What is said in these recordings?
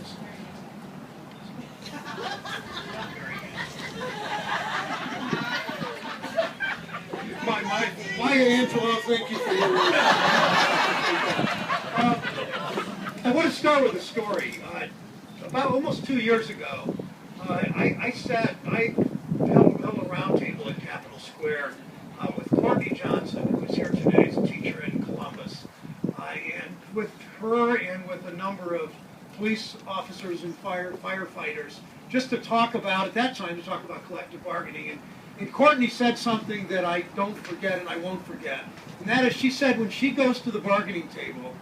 answers. Maya Angelou, thank you for your words. I want to start with a story. About almost 2 years ago, I held a round table at Capitol Square with Courtney Johnson, who is here today as a teacher in Columbus, and with her and with a number of police officers and firefighters, just to talk about, at that time, to talk about collective bargaining. And Courtney said something that I don't forget and I won't forget. And that is, she said when she goes to the bargaining table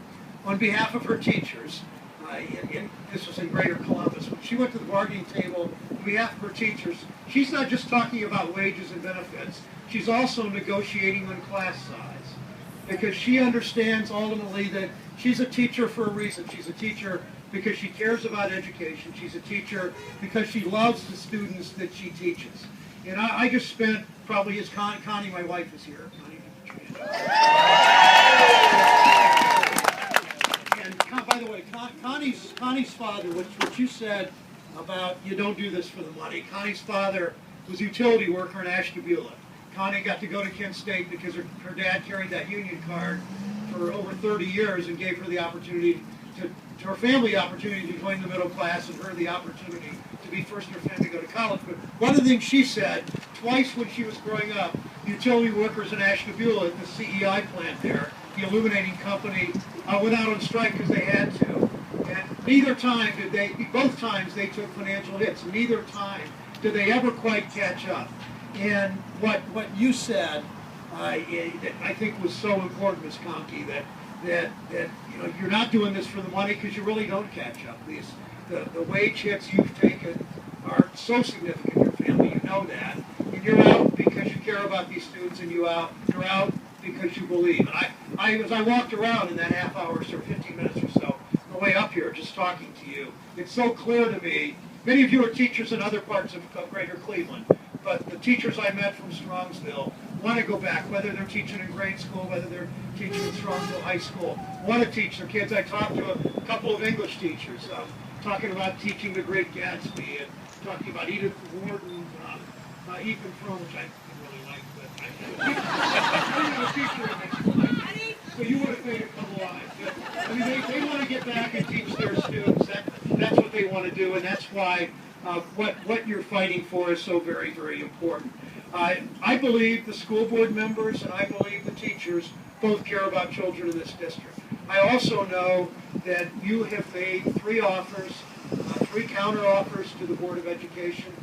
on behalf of her teachers, and this was in Greater Columbus, when she went to the bargaining table on behalf of her teachers, she's not just talking about wages and benefits, she's also negotiating on class size. Because she understands ultimately that she's a teacher for a reason. She's a teacher because she cares about education. She's a teacher because she loves the students that she teaches. And I just spent, probably as Connie, my wife, is here. And by the way, Connie's father, what you said about you don't do this for the money, Connie's father was a utility worker in Ashtabula. Connie got to go to Kent State because her dad carried that union card for over 30 years and gave her the opportunity to her family the opportunity to join the middle class and her the opportunity to be first in her family to go to college. But one of the things she said, twice when she was growing up, utility workers in Ashtabula at the CEI plant there, the illuminating company, went out on strike because they had to. And neither time did both times they took financial hits. Neither time did they ever quite catch up. And what you said, I think was so important, Ms. Conkey, that you're not doing this for the money because you really don't catch up. The wage hits you've taken are so significant in your family, you know that. And you're out because you care about these students, and you're out because you believe. And as I walked around in that half hour or 15 minutes or so, on the way up here, just talking to you, it's so clear to me. Many of you are teachers in other parts of Greater Cleveland, but the teachers I met from Strongsville want to go back, whether they're teaching in grade school, whether they're teaching in Strongsville High School, want to teach their kids. I talked to a couple of English teachers, talking about teaching The Great Gatsby, and talking about Edith Wharton, Ethan Frome, which I really like, but I'm a teacher in high school, so you would have made a couple lives. I mean, they want to get back and teach their students. That's what they want to do, and that's why what you're fighting for is so very, very important. I believe the school board members and I believe the teachers both care about children in this district. I also know that you have made 3 offers, 3 counter offers to the Board of Education.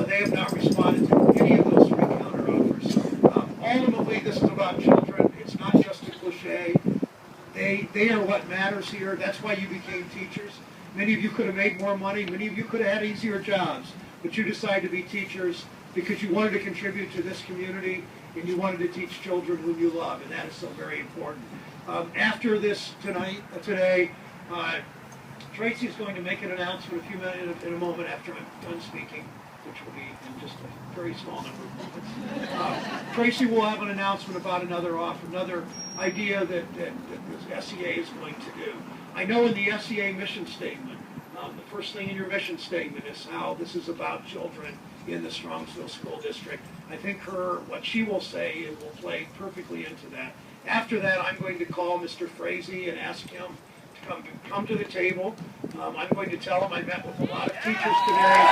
They have not responded to any of those 3 counter offers. Ultimately, this is about children. It's not just a cliche. They are what matters here. That's why you became teachers. Many of you could have made more money. Many of you could have had easier jobs. But you decided to be teachers because you wanted to contribute to this community and you wanted to teach children whom you love. And that is so very important. After this today, Tracy is going to make an announcement in a moment after I'm done speaking, which will be in just a very small number of moments. Tracy will have an announcement about another idea that the SEA is going to do. I know in the SEA mission statement, the first thing in your mission statement is how this is about children in the Strongsville School District. I think what she will say will play perfectly into that. After that, I'm going to call Mr. Frazee and ask him to come to the table. I'm going to tell him I met with a lot of teachers today.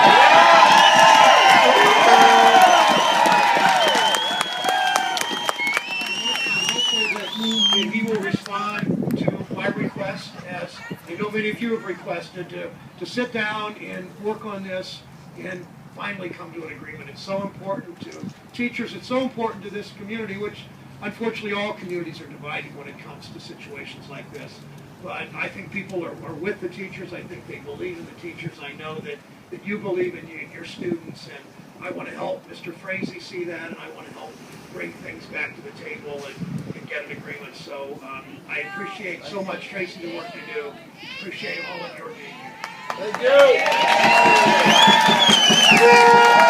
And he will respond to my request, as I know many of you have requested, to sit down and work on this and finally come to an agreement. It's so important to teachers. It's so important to this community, which unfortunately all communities are divided when it comes to situations like this. But I think people are with the teachers. I think they believe in the teachers. I know that you believe in your students, and I want to help Mr. Frazee see that, and I want to help bring things back to the table and get an agreement. So I appreciate so much, Tracy, the work you do. Appreciate all of your being here. Thank you.